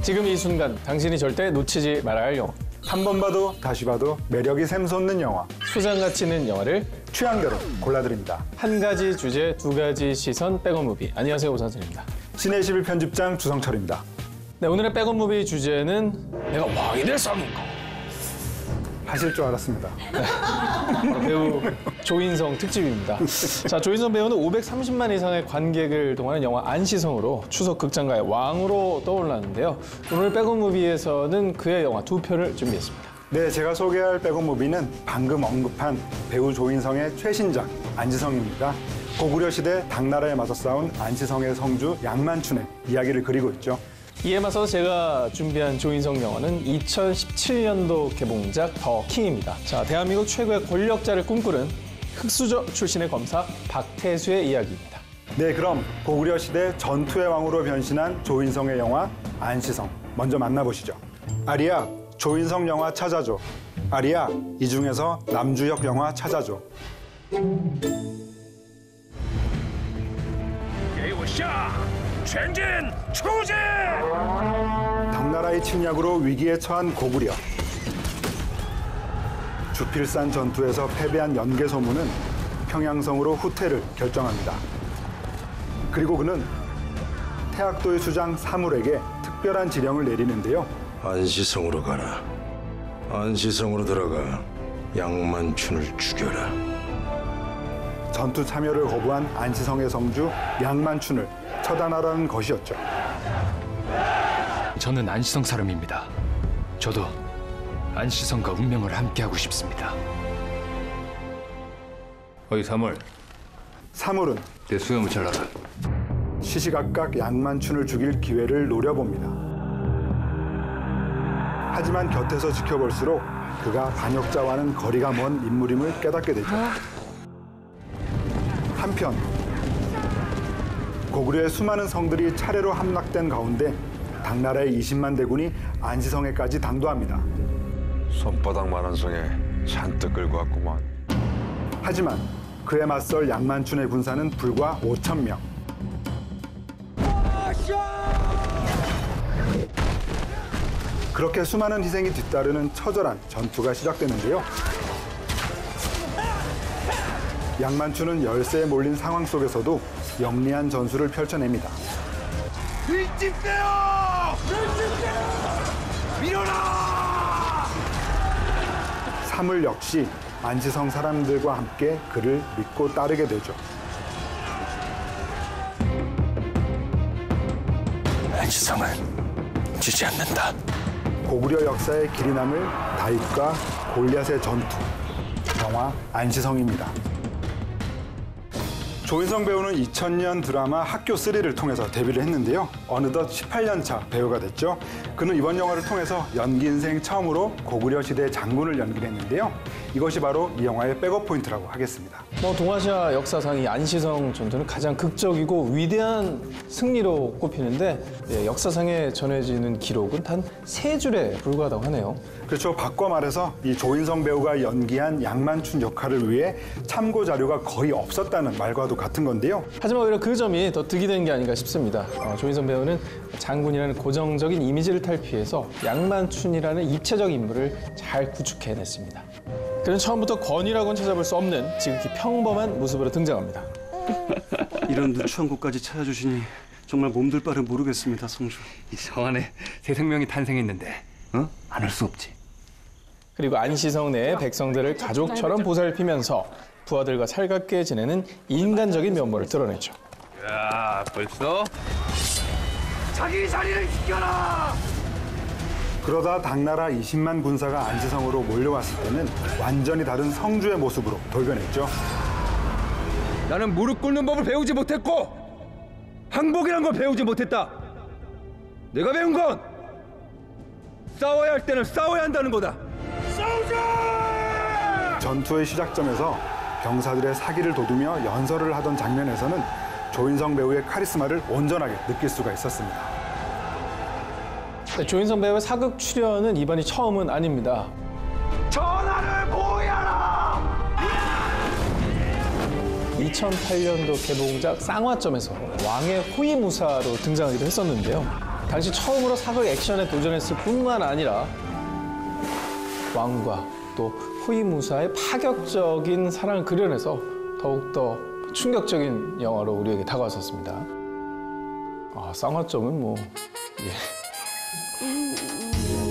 지금 이 순간 당신이 절대 놓치지 말아야 할 영화. 한 번 봐도 다시 봐도 매력이 샘솟는 영화. 수장같이 있는 영화를 취향대로 골라드립니다. 한 가지 주제, 두 가지 시선, 백업 무비. 안녕하세요, 오상진입니다. 신의 11 편집장 주성철입니다. 네, 오늘의 백업 무비 주제는 내가 왕이 될 싸움인가? 하실 줄 알았습니다. 바로 배우 조인성 특집입니다. 자, 조인성 배우는 530만 이상의 관객을 동원한 영화 안시성으로 추석 극장가의 왕으로 떠올랐는데요. 오늘 백업 무비에서는 그의 영화 두 편을 준비했습니다. 네, 제가 소개할 백업 무비는 방금 언급한 배우 조인성의 최신작 안시성입니다. 고구려 시대 당나라에 맞서 싸운 안시성의 성주 양만춘의 이야기를 그리고 있죠. 이에 맞서 제가 준비한 조인성 영화는 2017년도 개봉작 더 킹입니다. 자, 대한민국 최고의 권력자를 꿈꾸는 흑수저 출신의 검사 박태수의 이야기입니다. 네, 그럼 고구려 시대 전투의 왕으로 변신한 조인성의 영화 안시성 먼저 만나보시죠. 아리야, 조인성 영화 찾아줘. 아리야, 이 중에서 남주혁 영화 찾아줘. 给我下！ 全军出击！ 당나라의 침략으로 위기에 처한 고구려. 주필산 전투에서 패배한 연개소문은 평양성으로 후퇴를 결정합니다. 그리고 그는 태학도의 수장 사물에게 특별한 지령을 내리는데요. 안시성으로 가라. 안시성으로 들어가 양만춘을 죽여라. 전투 참여를 거부한 안시성의 성주 양만춘을 처단하라는 것이었죠. 저는 안시성 사람입니다. 저도 안시성과 운명을 함께하고 싶습니다. 어이 사물, 사물은 내 수염을 잘라라. 시시각각 양만춘을 죽일 기회를 노려봅니다. 하지만 곁에서 지켜볼수록 그가 반역자와는 거리가 먼 인물임을 깨닫게 되죠. 한편 고구려의 수많은 성들이 차례로 함락된 가운데 당나라의 20만 대군이 안시성에까지 당도합니다. 손바닥만한 성에 잔뜩 끌고 왔구만. 하지만 그에 맞설 양만춘의 군사는 불과 5천 명. 그렇게 수많은 희생이 뒤따르는 처절한 전투가 시작되는데요. 양만춘은 열세에 몰린 상황 속에서도 영리한 전술을 펼쳐냅니다. 일찍대요! 밀어라! 사물 역시 안시성 사람들과 함께 그를 믿고 따르게 되죠. 안시성은 지지 않는다. 고구려 역사의 길이 남을 다윗과 골리앗의 전투. 영화 안시성입니다. 조인성 배우는 2000년 드라마 학교 3를 통해서 데뷔를 했는데요. 어느덧 18년 차 배우가 됐죠. 그는 이번 영화를 통해서 연기 인생 처음으로 고구려 시대 장군을 연기를 했는데요. 이것이 바로 이 영화의 백업 포인트라고 하겠습니다. 동아시아 역사상 이 안시성 전투는 가장 극적이고 위대한 승리로 꼽히는데 역사상에 전해지는 기록은 단 3줄에 불과하다고 하네요. 그렇죠. 바꿔 말해서 이 조인성 배우가 연기한 양만춘 역할을 위해 참고 자료가 거의 없었다는 말과도 같은 건데요. 하지만 오히려 그 점이 더 득이 된 게 아닌가 싶습니다. 조인성 배우는 장군이라는 고정적인 이미지를 탈피해서 양만춘이라는 입체적 인물을 잘 구축해냈습니다. 그는 처음부터 권위라고는 찾아볼 수 없는 지극히 평범한 모습으로 등장합니다. 이런 누추한 곳까지 찾아주시니 정말 몸둘 바를 모르겠습니다, 성주. 이 성 안에 새 생명이 탄생했는데, 안 할 수 없지. 그리고 안시성 내의 백성들을 가족처럼 보살피면서 부하들과 살갑게 지내는 인간적인 면모를 드러냈죠. 야, 벌써? 자기 자리를 지켜라! 그러다 당나라 20만 군사가 안시성으로 몰려왔을 때는 완전히 다른 성주의 모습으로 돌변했죠. 나는 무릎 꿇는 법을 배우지 못했고 항복이란 걸 배우지 못했다. 내가 배운 건 싸워야 할 때는 싸워야 한다는 거다. 싸우자! 전투의 시작점에서 병사들의 사기를 도두며 연설을 하던 장면에서는 조인성 배우의 카리스마를 온전하게 느낄 수가 있었습니다. 조인성 배우의 사극 출연은 이번이 처음은 아닙니다. 전하를 보호하라! 2008년도 개봉작 쌍화점에서 왕의 호위무사로 등장하기도 했었는데요. 당시 처음으로 사극 액션에 도전했을 뿐만 아니라 왕과 또 호위무사의 파격적인 사랑을 그려내서 더욱더 충격적인 영화로 우리에게 다가왔었습니다. 쌍화점은 뭐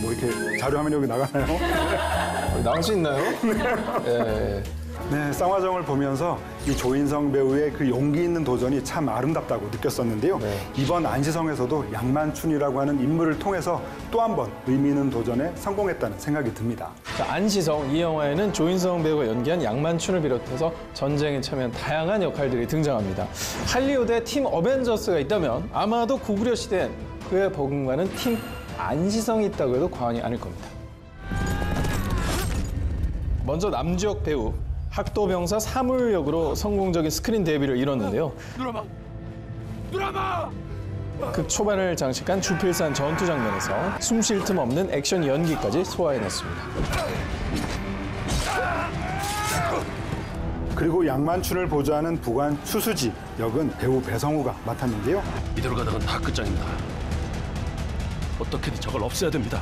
뭐 이렇게 자료 화면이 여기 나가나요? 나올 수 있나요? 네. 네, 쌍화점을 보면서 이 조인성 배우의 그 용기 있는 도전이 참 아름답다고 느꼈었는데요. 네. 이번 안시성에서도 양만춘이라고 하는 인물을 통해서 또 한 번 의미 있는 도전에 성공했다는 생각이 듭니다. 자, 안시성, 이 영화에는 조인성 배우가 연기한 양만춘을 비롯해서 전쟁에 참여한 다양한 역할들이 등장합니다. 할리우드에 팀 어벤져스가 있다면 아마도 고구려 시대엔 그에 버금가는 팀 안시성이 있다고 해도 과언이 아닐 겁니다. 먼저 남주혁 배우, 학도병사 사물 역으로 성공적인 스크린 데뷔를 이뤘는데요. 드라마! 극 초반을 장식한 주필산 전투 장면에서 숨 쉴 틈 없는 액션 연기까지 소화해냈습니다. 그리고 양만춘을 보좌하는 부관 추수지 역은 배우 배성우가 맡았는데요. 이대로 가다간 다 끝장입니다. 어떻게든 저걸 없애야 됩니다.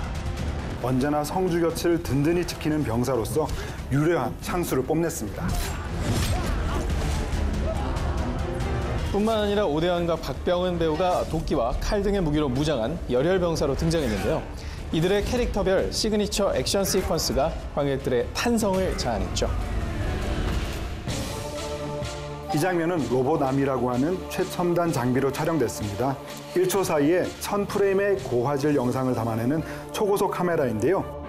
언제나 성주 곁을 든든히 지키는 병사로서 유려한 창수를 뽐냈습니다. 뿐만 아니라 오대환과 박병은 배우가 도끼와 칼 등의 무기로 무장한 열혈병사로 등장했는데요. 이들의 캐릭터별 시그니처 액션 시퀀스가 관객들의 탄성을 자아냈죠. 이 장면은 로봇암이라고 하는 최첨단 장비로 촬영됐습니다. 1초 사이에 1000프레임의 고화질 영상을 담아내는 초고속 카메라인데요.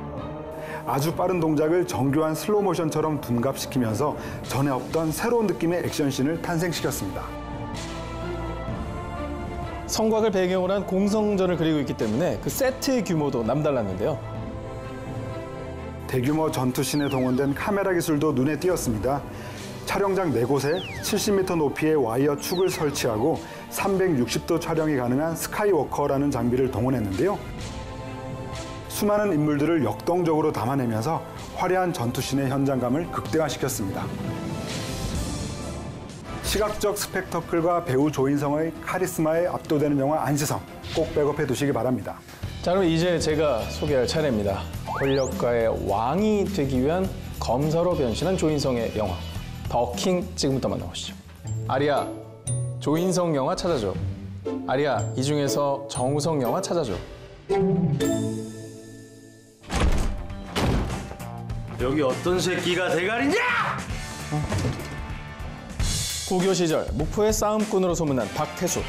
아주 빠른 동작을 정교한 슬로모션처럼 둔갑시키면서 전에 없던 새로운 느낌의 액션씬을 탄생시켰습니다. 성곽을 배경으로 한 공성전을 그리고 있기 때문에 그 세트의 규모도 남달랐는데요. 대규모 전투씬에 동원된 카메라 기술도 눈에 띄었습니다. 촬영장 4곳에 70m 높이의 와이어 축을 설치하고 360도 촬영이 가능한 스카이워커라는 장비를 동원했는데요. 수많은 인물들을 역동적으로 담아내면서 화려한 전투씬의 현장감을 극대화시켰습니다. 시각적 스펙터클과 배우 조인성의 카리스마에 압도되는 영화 안시성, 꼭 백업해 두시기 바랍니다. 자, 그럼 이제 제가 소개할 차례입니다. 권력가의 왕이 되기 위한 검사로 변신한 조인성의 영화 더킹, 지금부터 만나보시죠. 아리야, 조인성 영화 찾아줘. 아리야, 이 중에서 정우성 영화 찾아줘. 여기 어떤 새끼가 대가리냐? 고교 시절 목포의 싸움꾼으로 소문난 박태수.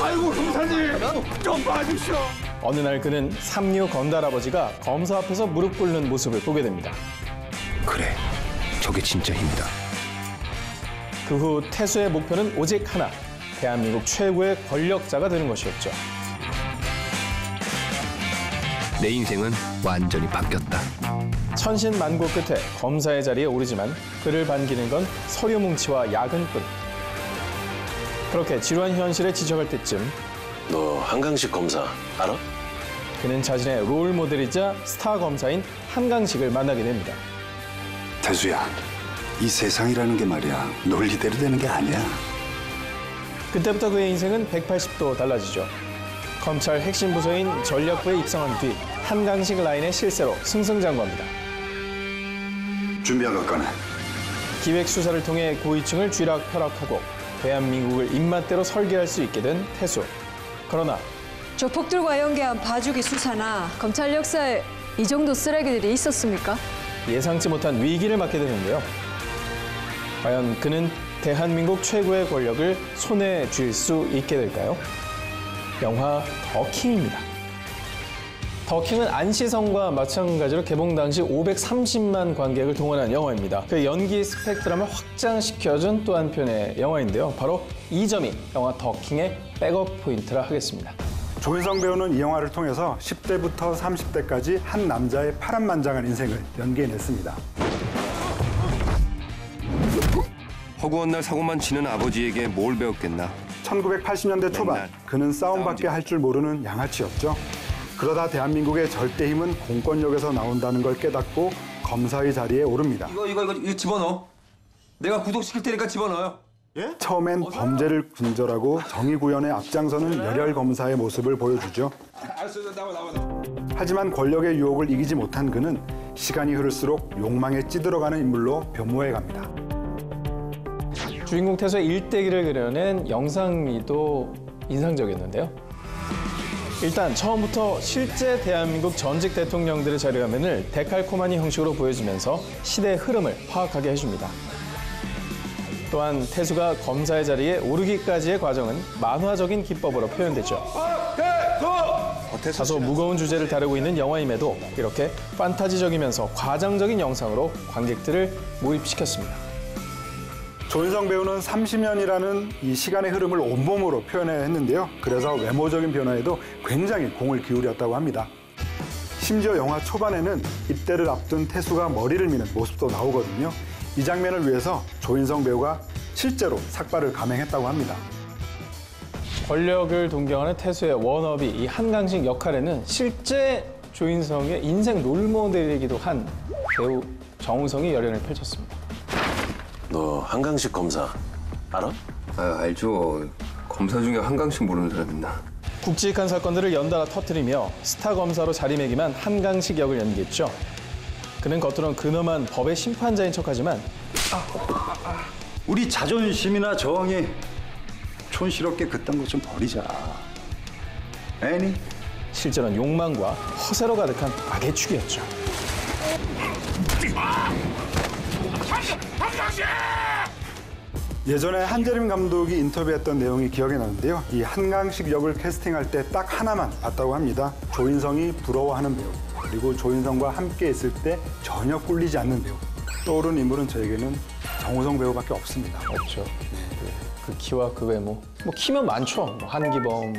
아이고 형사님 좀 봐주시오. 어느 날 그는 삼류 건달아버지가 검사 앞에서 무릎 꿇는 모습을 보게 됩니다. 그래, 저게 진짜 힘이다. 그 후 태수의 목표는 오직 하나, 대한민국 최고의 권력자가 되는 것이었죠. 내 인생은 완전히 바뀌었다. 천신만고 끝에 검사의 자리에 오르지만 그를 반기는 건 서류 뭉치와 야근뿐. 그렇게 지루한 현실에 지쳐갈 때쯤 너 한강식 검사 알아? 그는 자신의 롤 모델이자 스타 검사인 한강식을 만나게 됩니다. 태수야, 이 세상이라는 게 말이야 논리대로 되는 게 아니야. 그때부터 그의 인생은 180도 달라지죠. 검찰 핵심 부서인 전략부에 입성한 뒤 한강식 라인의 실세로 승승장구합니다. 준비한 것 꺼내. 기획 수사를 통해 고위층을 쥐락펴락하고 대한민국을 입맛대로 설계할 수 있게 된 태수. 그러나 조폭들과 연계한 봐주기 수사나 검찰 역사에 이 정도 쓰레기들이 있었습니까? 예상치 못한 위기를 맞게 되는데요. 과연 그는 대한민국 최고의 권력을 손에 쥘 수 있게 될까요? 영화 더킹입니다. 더킹은 안시성과 마찬가지로 개봉 당시 530만 관객을 동원한 영화입니다. 그 연기 스펙트럼을 확장시켜준 또 한편의 영화인데요. 바로 이 점이 영화 더킹의 백업 포인트라 하겠습니다. 조인성 배우는 이 영화를 통해서 10대부터 30대까지 한 남자의 파란만장한 인생을 연기해냈습니다. 허구한 날 사고만 치는 아버지에게 뭘 배웠겠나? 1980년대 초반 그는 싸움밖에 할 줄 모르는 양아치였죠. 그러다 대한민국의 절대 힘은 공권력에서 나온다는 걸 깨닫고 검사의 자리에 오릅니다. 이거 집어넣어. 내가 구속시킬 테니까 집어넣어요. 처음엔 범죄를 근절하고 정의 구현에 앞장서는 열혈 검사의 모습을 보여주죠. 하지만 권력의 유혹을 이기지 못한 그는 시간이 흐를수록 욕망에 찌들어가는 인물로 변모해 갑니다. 주인공 태수의 일대기를 그려낸 영상미도 인상적이었는데요. 일단 처음부터 실제 대한민국 전직 대통령들의 자료화면을 데칼코마니 형식으로 보여주면서 시대의 흐름을 파악하게 해줍니다. 또한 태수가 검사의 자리에 오르기까지의 과정은 만화적인 기법으로 표현되죠. 다소 무거운 주제를 다루고 있는 영화임에도 이렇게 판타지적이면서 과장적인 영상으로 관객들을 몰입시켰습니다. 조인성 배우는 30년이라는 이 시간의 흐름을 온몸으로 표현해야 했는데요. 그래서 외모적인 변화에도 굉장히 공을 기울였다고 합니다. 심지어 영화 초반에는 입대를 앞둔 태수가 머리를 미는 모습도 나오거든요. 이 장면을 위해서 조인성 배우가 실제로 삭발을 감행했다고 합니다. 권력을 동경하는 태수의 워너비 이 한강식 역할에는 실제 조인성의 인생 롤모델이기도 한 배우 정우성이 열연을 펼쳤습니다. 너 한강식 검사 알아? 알죠. 검사 중에 한강식 모르는 사람 있나? 굵직한 사건들을 연달아 터뜨리며 스타 검사로 자리매김한 한강식 역을 연기했죠. 그는 겉으로는 근엄한 법의 심판자인 척하지만 우리 자존심이나 저항이 촌스럽게 그딴 것 좀 버리자. 애니? 실제로는 욕망과 허세로 가득한 악의 축이었죠. 예전에 한재림 감독이 인터뷰했던 내용이 기억이 나는데요. 이 한강식 역을 캐스팅할 때 딱 하나만 봤다고 합니다. 조인성이 부러워하는 배우, 그리고 조인성과 함께 있을 때 전혀 꿀리지 않는 배우. 떠오르는 인물은 저에게는 정우성 배우밖에 없습니다. 없죠. 그 키와 그 외모. 뭐 키면 많죠. 뭐 한기범,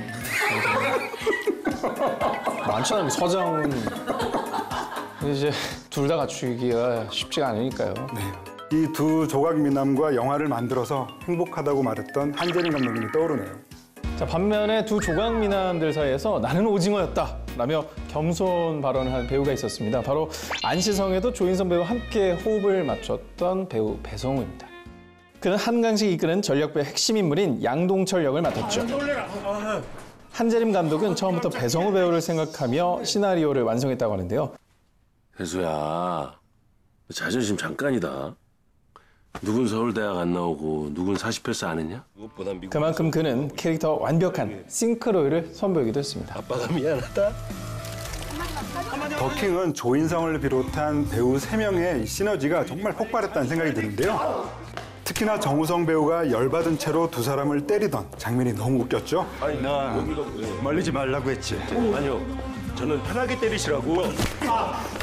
많잖아요. 서장훈. 근데 이제 둘 다 갖추기가 쉽지가 않으니까요. 이 두 조각 미남과 영화를 만들어서 행복하다고 말했던 한재림 감독님이 떠오르네요. 자, 반면에 두 조각 미남들 사이에서 나는 오징어였다 라며 겸손 발언을 한 배우가 있었습니다. 바로 안시성에도 조인성 배우와 함께 호흡을 맞췄던 배우 배성우입니다. 그는 한강식 이끄는 전략부의 핵심 인물인 양동철 역을 맡았죠. 한재림 감독은 처음부터 배성우 배우를 생각하며 시나리오를 완성했다고 하는데요. 태수야, 자존심 잠깐이다. 누군 서울대학 안 나오고 누군 48세 안 했냐? 그만큼 그는 캐릭터 완벽한 싱크로율을 선보이기도 했습니다. 아빠가 미안하다. 더킹은 조인성을 비롯한 배우 3명의 시너지가 정말 폭발했다는 생각이 드는데요. 특히나 정우성 배우가 열받은 채로 두 사람을 때리던 장면이 너무 웃겼죠. 아니 나 말리지 말라고 했지. 아니요, 저는 편하게 때리시라고.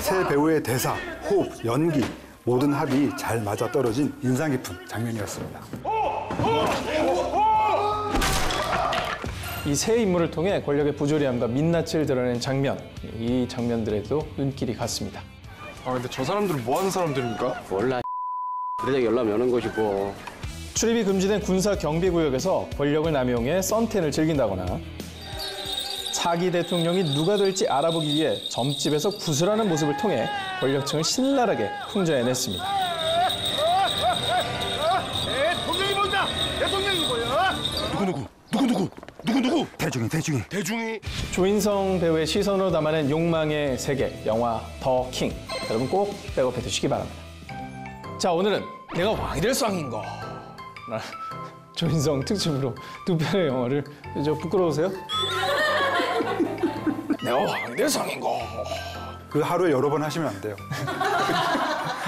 세 배우의 대사, 호흡, 연기 모든 합이 잘 맞아떨어진 인상 깊은 장면이었습니다. 이 세 인물을 통해 권력의 부조리함과 민낯을 드러낸 장면, 이 장면들에도 눈길이 갔습니다. 근데 저 사람들은 뭐 하는 사람들입니까? 몰라. 그래서 열람 여는 것이고. 출입이 금지된 군사 경비구역에서 권력을 남용해 썬텐을 즐긴다거나 차기 대통령이 누가 될지 알아보기 위해 점집에서 구슬하는 모습을 통해 권력층을 신랄하게 풍자해냈습니다. 대통령이 뭔다! 대통령이 뭐야? 누구? 대중이. 조인성 배우의 시선으로 담아낸 욕망의 세계, 영화 더 킹. 여러분 꼭 백업해 두시기 바랍니다. 자, 오늘은 내가 왕이 될 상인가? 조인성 특집으로 두 편의 영화를, 저 부끄러우세요? 내가 왕이 될 상인가? 그 하루에 여러 번 하시면 안 돼요.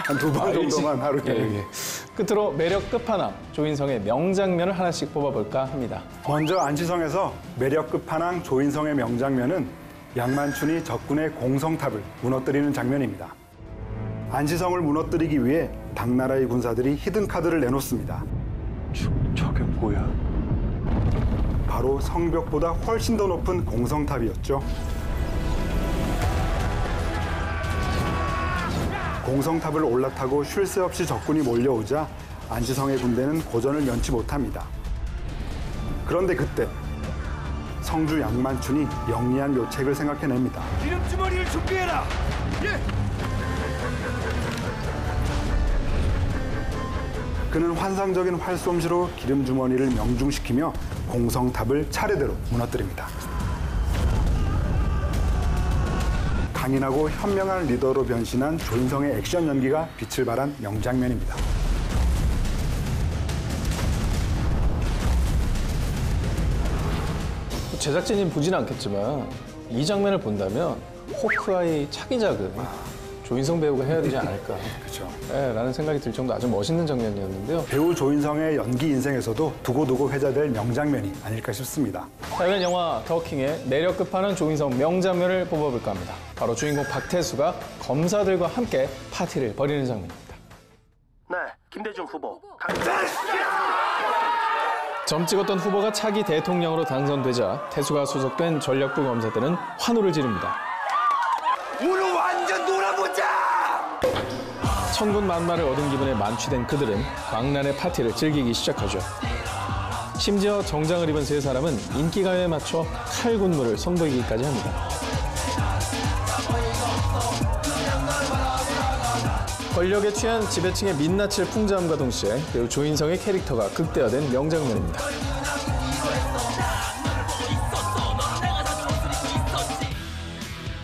한 2번 정도만 하루에. 예. 끝으로 매력 끝판왕 조인성의 명장면을 하나씩 뽑아볼까 합니다. 먼저 안시성에서 매력 끝판왕 조인성의 명장면은 양만춘이 적군의 공성탑을 무너뜨리는 장면입니다. 안시성을 무너뜨리기 위해 당나라의 군사들이 히든카드를 내놓습니다. 저게 뭐야? 바로 성벽보다 훨씬 더 높은 공성탑이었죠. 공성탑을 올라타고 쉴 새 없이 적군이 몰려오자 안시성의 군대는 고전을 면치 못합니다. 그런데 그때 성주 양만춘이 영리한 묘책을 생각해냅니다. 기름주머니를 준비해라! 그는 환상적인 활솜씨로 기름 주머니를 명중시키며 공성탑을 차례대로 무너뜨립니다. 강인하고 현명한 리더로 변신한 조인성의 액션 연기가 빛을 발한 명장면입니다. 제작진이 보진 않겠지만 이 장면을 본다면 호크아이 차기작은 조인성 배우가 해야 되지 않을까 그렇죠. 네, 라는 생각이 들 정도 아주 멋있는 장면이었는데요. 배우 조인성의 연기 인생에서도 두고두고 회자될 명장면이 아닐까 싶습니다. 자, 이번 영화 더킹의 매력 끝판왕 조인성 명장면을 뽑아볼까 합니다. 바로 주인공 박태수가 검사들과 함께 파티를 벌이는 장면입니다. 네, 김대중 후보. 점 찍었던 후보가 차기 대통령으로 당선되자 태수가 소속된 전략부 검사들은 환호를 지릅니다. 오늘 완전 놀아보자! 천군만마를 얻은 기분에 만취된 그들은 광란의 파티를 즐기기 시작하죠. 심지어 정장을 입은 세 사람은 인기가요에 맞춰 칼군무를 선보이기까지 합니다. 권력에 취한 지배층의 민낯을 풍자함과 동시에 배우 조인성의 캐릭터가 극대화된 명장면입니다.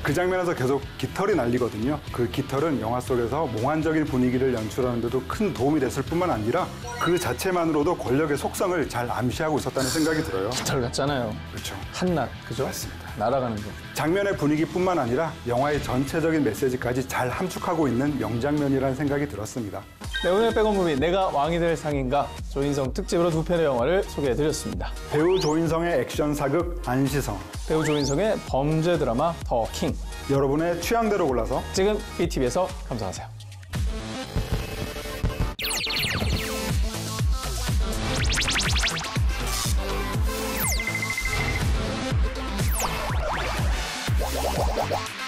그 장면에서 계속 깃털이 날리거든요. 그 깃털은 영화 속에서 몽환적인 분위기를 연출하는 데도 큰 도움이 됐을 뿐만 아니라 그 자체만으로도 권력의 속성을 잘 암시하고 있었다는 생각이 들어요. 깃털 같잖아요. 그렇죠. 한낱, 그죠? 맞습니다. 날아가는 거. 장면의 분위기뿐만 아니라 영화의 전체적인 메시지까지 잘 함축하고 있는 명장면이라는 생각이 들었습니다. 네, 오늘 백원무비 내가 왕이 될 상인가 조인성 특집으로 두 편의 영화를 소개해드렸습니다. 배우 조인성의 액션 사극 안시성, 배우 조인성의 범죄 드라마 더 킹. 여러분의 취향대로 골라서 지금 BTV에서 감상하세요. 와!